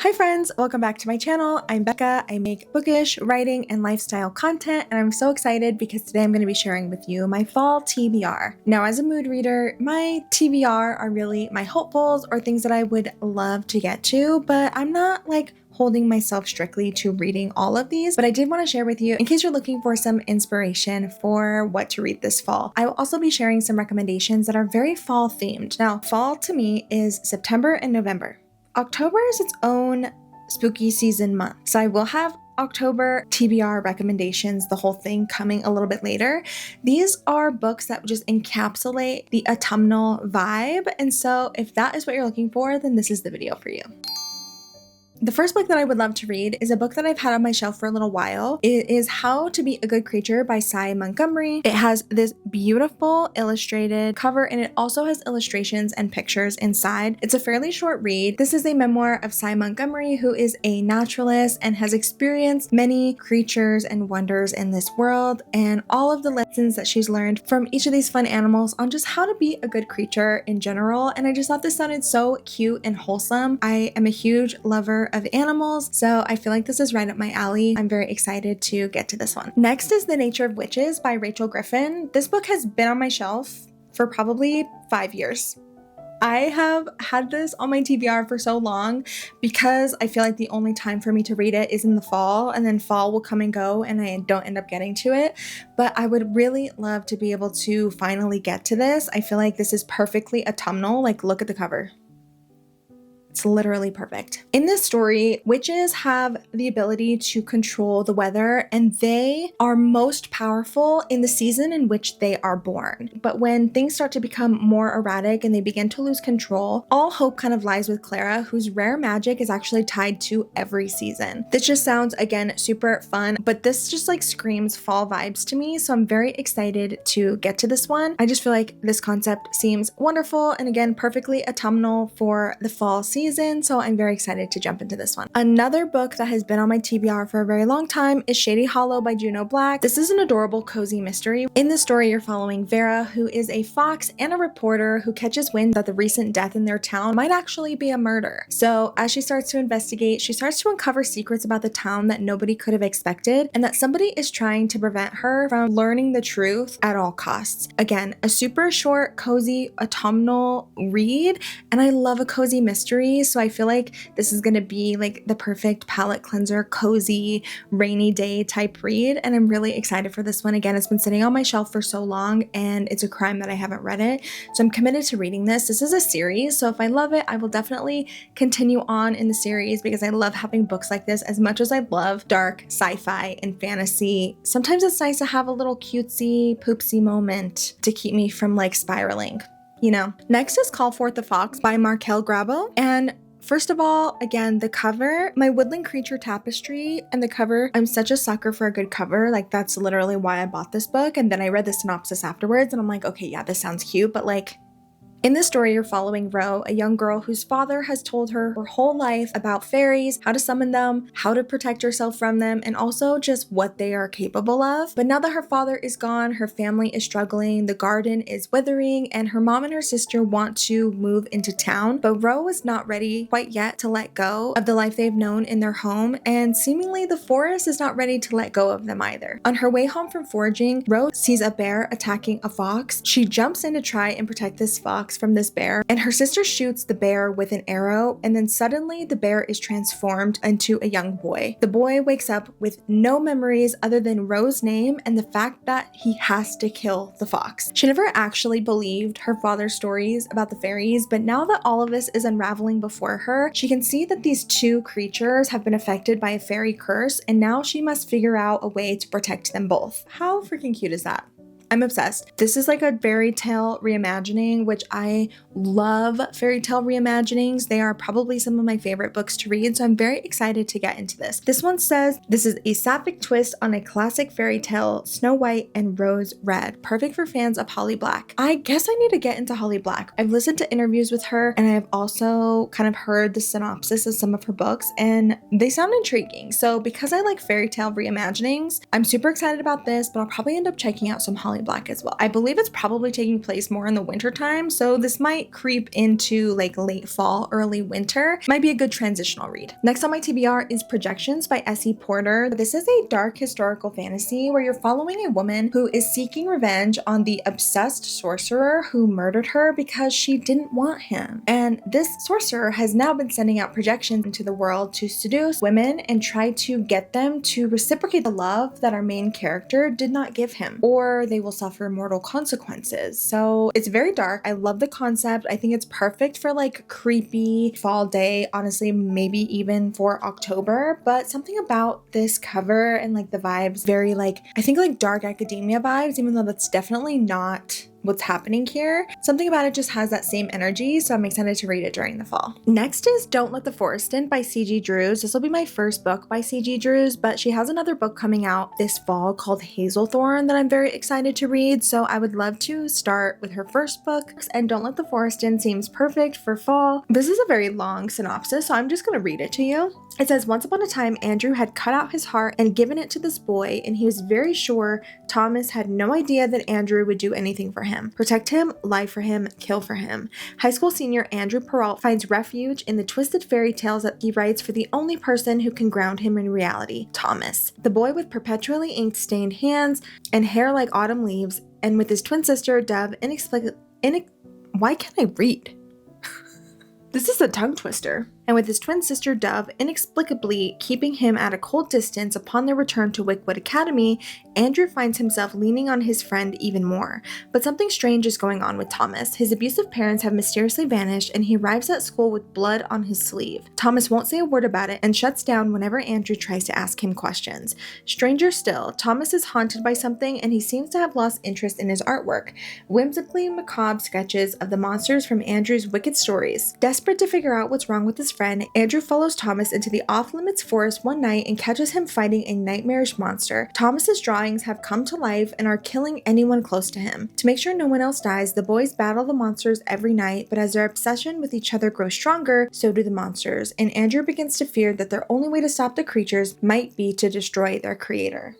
Hi friends, welcome back to my channel. I'm Becca. I make bookish, writing, and lifestyle content, and I'm so excited because today I'm going to be sharing with you my fall TBR. Now, as a mood reader, my TBR are really my hopefuls or things that I would love to get to, but I'm not like holding myself strictly to reading all of these, but I did want to share with you in case you're looking for some inspiration for what to read this fall. I will also be sharing some recommendations that are very fall themed. Now, fall to me is September and November. October is its own spooky season month, so I will have October TBR recommendations, the whole thing coming a little bit later. These are books that just encapsulate the autumnal vibe, and so if that is what you're looking for, then this is the video for you. The first book that I would love to read is a book that I've had on my shelf for a little while. It is How to Be a Good Creature by Cy Montgomery. It has this beautiful illustrated cover and it also has illustrations and pictures inside. It's a fairly short read. This is a memoir of Cy Montgomery, who is a naturalist and has experienced many creatures and wonders in this world and all of the lessons that she's learned from each of these fun animals on just how to be a good creature in general. And I just thought this sounded so cute and wholesome. I am a huge lover of animals, so I feel like this is right up my alley. I'm very excited to get to this one. Next is The Nature of Witches by Rachel Griffin. This book has been on my shelf for probably 5 years. I have had this on my TBR for so long because I feel like the only time for me to read it is in the fall, and then fall will come and go and I don't end up getting to it. But I would really love to be able to finally get to this. I feel like this is perfectly autumnal. Like, look at the cover. It's literally perfect. In this story, witches have the ability to control the weather, and they are most powerful in the season in which they are born. But when things start to become more erratic and they begin to lose control, all hope kind of lies with Clara, whose rare magic is actually tied to every season. This just sounds, again, super fun, but this just like screams fall vibes to me, so I'm very excited to get to this one. I just feel like this concept seems wonderful and, again, perfectly autumnal for the fall season. So I'm very excited to jump into this one. Another book that has been on my TBR for a very long time is Shady Hollow by Juno Black. This is an adorable cozy mystery. In the story, you're following Vera, who is a fox and a reporter who catches wind that the recent death in their town might actually be a murder. So as she starts to investigate, she starts to uncover secrets about the town that nobody could have expected, and that somebody is trying to prevent her from learning the truth at all costs. Again, a super short, cozy, autumnal read, and I love a cozy mystery. So I feel like this is going to be like the perfect palate cleanser, cozy, rainy day type read. And I'm really excited for this one. Again, it's been sitting on my shelf for so long and it's a crime that I haven't read it. So I'm committed to reading this. This is a series. So if I love it, I will definitely continue on in the series because I love having books like this as much as I love dark sci-fi and fantasy. Sometimes it's nice to have a little cutesy, poopsy moment to keep me from like spiraling. You know. Next is Call Forth the Fox by Markel Grabo. And first of all, again, the cover, my woodland creature tapestry and the cover, I'm such a sucker for a good cover. Like, that's literally why I bought this book. And then I read the synopsis afterwards and I'm like, okay, yeah, this sounds cute, but like, in this story, you're following Ro, a young girl whose father has told her whole life about fairies, how to summon them, how to protect herself from them, and also just what they are capable of. But now that her father is gone, her family is struggling, the garden is withering, and her mom and her sister want to move into town. But Ro is not ready quite yet to let go of the life they've known in their home, and seemingly the forest is not ready to let go of them either. On her way home from foraging, Ro sees a bear attacking a fox. She jumps in to try and protect this fox from this bear, and her sister shoots the bear with an arrow, and then suddenly the bear is transformed into a young boy. The boy wakes up with no memories other than Ro's name and the fact that he has to kill the fox. She never actually believed her father's stories about the fairies, but now that all of this is unraveling before her, she can see that these two creatures have been affected by a fairy curse, and now she must figure out a way to protect them both. How freaking cute is that? I'm obsessed. This is like a fairy tale reimagining, which I love fairy tale reimaginings. They are probably some of my favorite books to read, so I'm very excited to get into this. This one says, this is a sapphic twist on a classic fairy tale, Snow White and Rose Red. Perfect for fans of Holly Black. I guess I need to get into Holly Black. I've listened to interviews with her, and I've also kind of heard the synopsis of some of her books, and they sound intriguing. So because I like fairy tale reimaginings, I'm super excited about this, but I'll probably end up checking out some Holly in black as well. I believe it's probably taking place more in the winter time, so this might creep into like late fall, early winter. Might be a good transitional read. Next on my TBR is Projections by S.E. Porter. This is a dark historical fantasy where you're following a woman who is seeking revenge on the obsessed sorcerer who murdered her because she didn't want him. And this sorcerer has now been sending out projections into the world to seduce women and try to get them to reciprocate the love that our main character did not give him, or they will suffer mortal consequences. So it's very dark. I love the concept. I think it's perfect for like creepy fall day, honestly, maybe even for October. But something about this cover and like the vibes, very like, I think like dark academia vibes, even though that's definitely not what's happening here. Something about it just has that same energy, so I'm excited to read it during the fall. Next is Don't Let the Forest In by C.G. Drews. This will be my first book by C.G. Drews, but she has another book coming out this fall called Hazelthorn that I'm very excited to read, so I would love to start with her first book, and Don't Let the Forest In seems perfect for fall. This is a very long synopsis, so I'm just gonna read it to you. It says, once upon a time, Andrew had cut out his heart and given it to this boy, and he was very sure Thomas had no idea that Andrew would do anything for him. Protect him, lie for him, kill for him. High school senior Andrew Perrault finds refuge in the twisted fairy tales that he writes for the only person who can ground him in reality, Thomas. The boy with perpetually ink-stained hands and hair like autumn leaves, and with his twin sister, Dove, why can't I read? This is a tongue twister. And with his twin sister Dove inexplicably keeping him at a cold distance upon their return to Wickwood Academy, Andrew finds himself leaning on his friend even more. But something strange is going on with Thomas. His abusive parents have mysteriously vanished, and he arrives at school with blood on his sleeve. Thomas won't say a word about it and shuts down whenever Andrew tries to ask him questions. Stranger still, Thomas is haunted by something, and he seems to have lost interest in his artwork. Whimsically macabre sketches of the monsters from Andrew's wicked stories. Desperate to figure out what's wrong with his friend, Andrew follows Thomas into the off-limits forest one night and catches him fighting a nightmarish monster. Thomas's drawings have come to life and are killing anyone close to him. To make sure no one else dies, the boys battle the monsters every night, but as their obsession with each other grows stronger, so do the monsters, and Andrew begins to fear that their only way to stop the creatures might be to destroy their creator.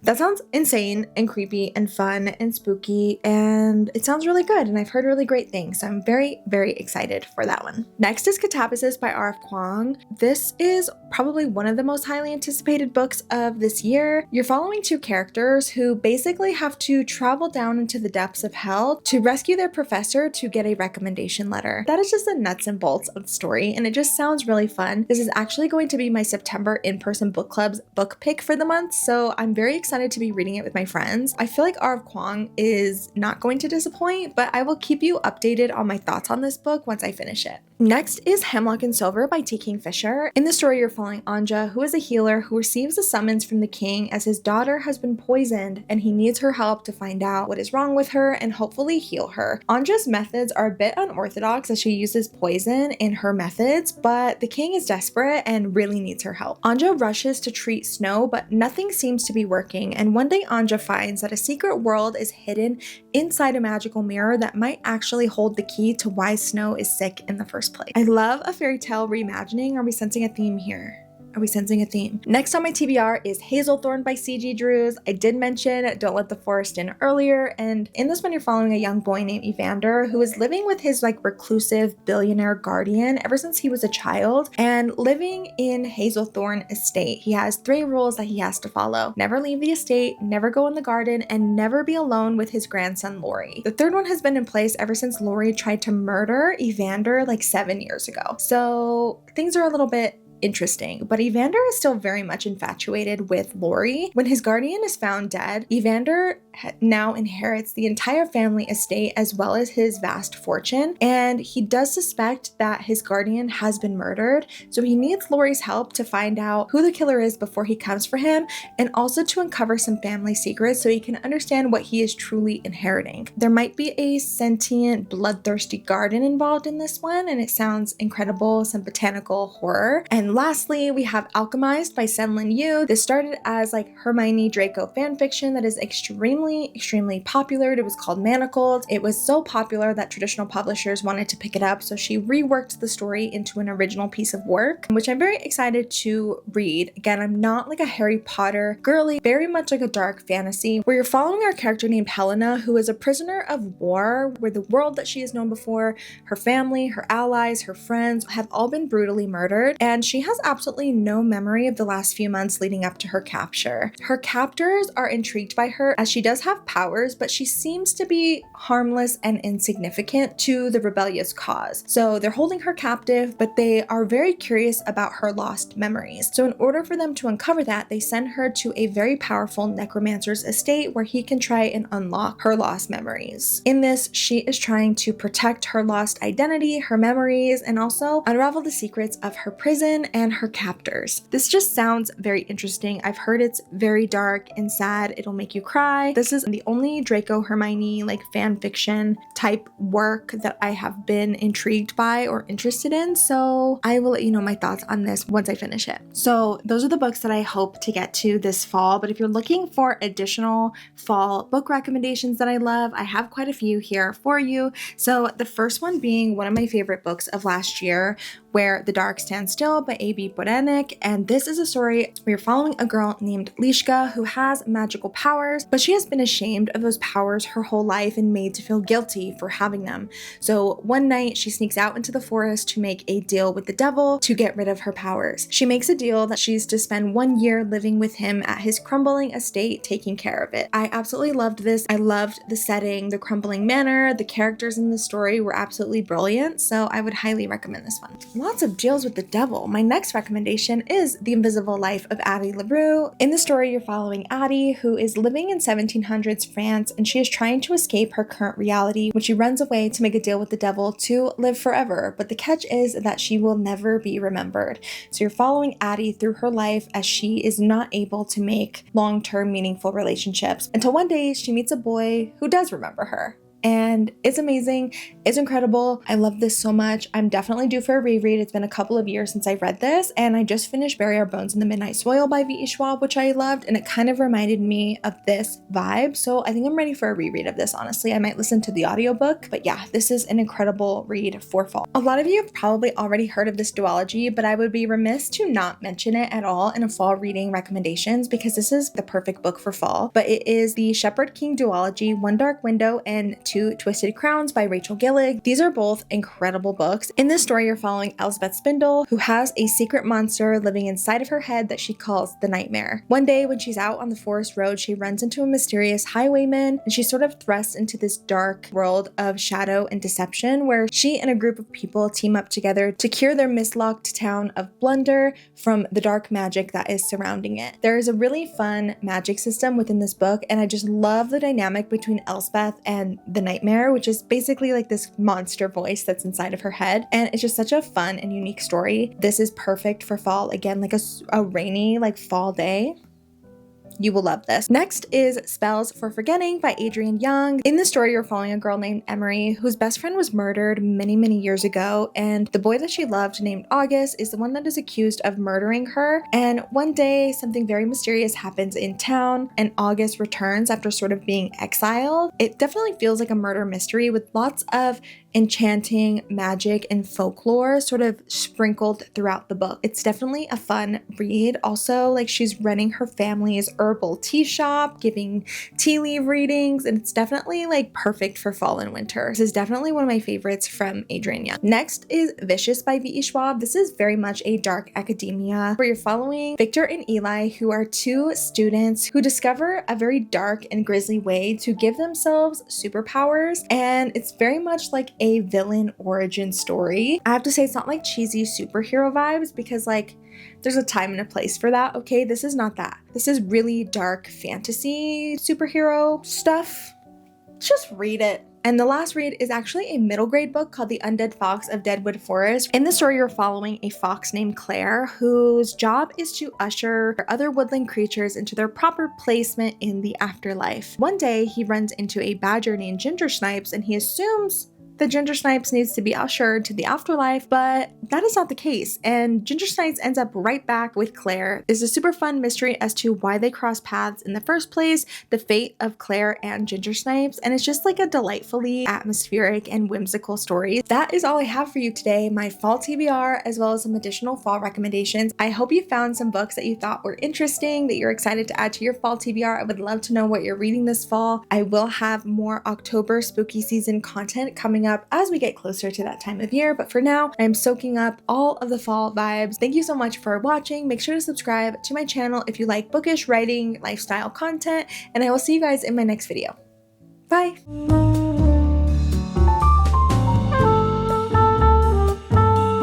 That sounds insane and creepy and fun and spooky, and it sounds really good, and I've heard really great things, so I'm very, very excited for that one. Next is Catabasis by R.F. Kuang. This is probably one of the most highly anticipated books of this year. You're following two characters who basically have to travel down into the depths of hell to rescue their professor to get a recommendation letter. That is just the nuts and bolts of the story, and it just sounds really fun. This is actually going to be my September in-person book club's book pick for the month, so I'm very excited to be reading it with my friends. I feel like R.F. Kuang is not going to disappoint, but I will keep you updated on my thoughts on this book once I finish it. Next is Hemlock and Silver by T. Kingfisher. In the story, you're following Anja, who is a healer who receives a summons from the king as his daughter has been poisoned and he needs her help to find out what is wrong with her and hopefully heal her. Anja's methods are a bit unorthodox as she uses poison in her methods, but the king is desperate and really needs her help. Anja rushes to treat Snow, but nothing seems to be working, and one day Anja finds that a secret world is hidden inside a magical mirror that might actually hold the key to why Snow is sick in the first place. I love a fairy tale reimagining. Are we sensing a theme here? Are we sensing a theme? Next on my TBR is Hazelthorn by C.G. Drews. I did mention Don't Let the Forest In earlier, and in this one you're following a young boy named Evander who is living with his reclusive billionaire guardian ever since he was a child and living in Hazelthorn Estate. He has 3 rules that he has to follow. Never leave the estate, never go in the garden, and never be alone with his grandson Laurie. The 3rd one has been in place ever since Laurie tried to murder Evander 7 years ago. So things are a little bit interesting, but Evander is still very much infatuated with Laurie. When his guardian is found dead, Evander now inherits the entire family estate as well as his vast fortune, and he does suspect that his guardian has been murdered, so he needs Laurie's help to find out who the killer is before he comes for him, and also to uncover some family secrets so he can understand what he is truly inheriting. There might be a sentient, bloodthirsty garden involved in this one, and it sounds incredible, some botanical horror. And lastly, we have Alchemized by Senlin Yu. This started as Hermione Draco fanfiction that is extremely extremely popular. It was called Manacled. It was so popular that traditional publishers wanted to pick it up, so she reworked the story into an original piece of work, which I'm very excited to read. Again, I'm not like a Harry Potter girly, very much like a dark fantasy where you're following our character named Helena, who is a prisoner of war, where the world that she has known before, her family, her allies, her friends have all been brutally murdered, and she has absolutely no memory of the last few months leading up to her capture. Her captors are intrigued by her as she does have powers, but she seems to be harmless and insignificant to the rebellious cause. So they're holding her captive, but they are very curious about her lost memories. So in order for them to uncover that, they send her to a very powerful necromancer's estate where he can try and unlock her lost memories. In this, she is trying to protect her lost identity, her memories, and also unravel the secrets of her prison and her captors. This just sounds very interesting. I've heard it's very dark and sad. It'll make you cry. This is the only Draco Hermione like fan fiction type work that I have been intrigued by or interested in, so I will let you know my thoughts on this once I finish it. So those are the books that I hope to get to this fall, but if you're looking for additional fall book recommendations that I love, I have quite a few here for you. So the first one being one of my favorite books of last year, Where the Dark Stands Still by A.B. Bodanik, and this is a story where you're following a girl named Lishka who has magical powers, but she has been ashamed of those powers her whole life and made to feel guilty for having them. So one night she sneaks out into the forest to make a deal with the devil to get rid of her powers. She makes a deal that she's to spend 1 year living with him at his crumbling estate, taking care of it. I absolutely loved this. I loved the setting, the crumbling manor, the characters in the story were absolutely brilliant, so I would highly recommend this one. Lots of deals with the devil. My next recommendation is The Invisible Life of Addie LaRue. In the story, you're following Addie, who is living in 1700s France, and she is trying to escape her current reality when she runs away to make a deal with the devil to live forever. But the catch is that she will never be remembered. So you're following Addie through her life as she is not able to make long-term meaningful relationships until one day she meets a boy who does remember her. And it's amazing. It's incredible. I love this so much. I'm definitely due for a reread. It's been a couple of years since I've read this, and I just finished Bury Our Bones in the Midnight Soil by V.E. Schwab, which I loved, and it kind of reminded me of this vibe. So I think I'm ready for a reread of this, honestly. I might listen to the audiobook, but yeah, this is an incredible read for fall. A lot of you have probably already heard of this duology, but I would be remiss to not mention it at all in a fall reading recommendations because this is the perfect book for fall. But it is the Shepherd King duology, One Dark Window and Two Twisted Crowns by Rachel Gillig. These are both incredible books. In this story, you're following Elspeth Spindle, who has a secret monster living inside of her head that she calls the Nightmare. One day when she's out on the forest road, she runs into a mysterious highwayman, and she's sort of thrust into this dark world of shadow and deception where she and a group of people team up together to cure their mislocked town of Blunder from the dark magic that is surrounding it. There is a really fun magic system within this book, and I just love the dynamic between Elspeth and the Nightmare, which is basically like this monster voice that's inside of her head, and it's just such a fun and unique story. This is perfect for fall, again, like a rainy like fall day. You will love this. Next is Spells for Forgetting by Adrienne Young. In the story, you're following a girl named Emery whose best friend was murdered many, many years ago, and the boy that she loved named August is the one that is accused of murdering her. And one day, something very mysterious happens in town, and August returns after sort of being exiled. It definitely feels like a murder mystery with lots of enchanting magic and folklore sort of sprinkled throughout the book. It's definitely a fun read. Also, like, she's running her family's herbal tea shop, giving tea leaf readings, and it's definitely like perfect for fall and winter. This is definitely one of my favorites from Adrienne Young. Next is Vicious by V.E. Schwab. This is very much a dark academia where you're following Victor and Eli, who are two students who discover a very dark and grisly way to give themselves superpowers, and it's very much like a villain origin story. I have to say, it's not like cheesy superhero vibes because like there's a time and a place for that, okay? This is not that. This is really dark fantasy superhero stuff. Just read it. And the last read is actually a middle grade book called The Undead Fox of Deadwood Forest. In the story, you're following a fox named Claire, whose job is to usher other woodland creatures into their proper placement in the afterlife. One day, he runs into a badger named Ginger Snipes, and he assumes that Ginger Snipes needs to be ushered to the afterlife, but that is not the case, and Ginger Snipes ends up right back with Claire. It's a super fun mystery as to why they cross paths in the first place, the fate of Claire and Ginger Snipes, and it's just like a delightfully atmospheric and whimsical story. That is all I have for you today, my fall TBR as well as some additional fall recommendations. I hope you found some books that you thought were interesting, that you're excited to add to your fall TBR. I would love to know what you're reading this fall. I will have more October spooky season content coming up as we get closer to that time of year, but for now, I'm soaking up all of the fall vibes. Thank you so much for watching. Make sure to subscribe to my channel if you like bookish writing, lifestyle content, and I will see you guys in my next video. Bye!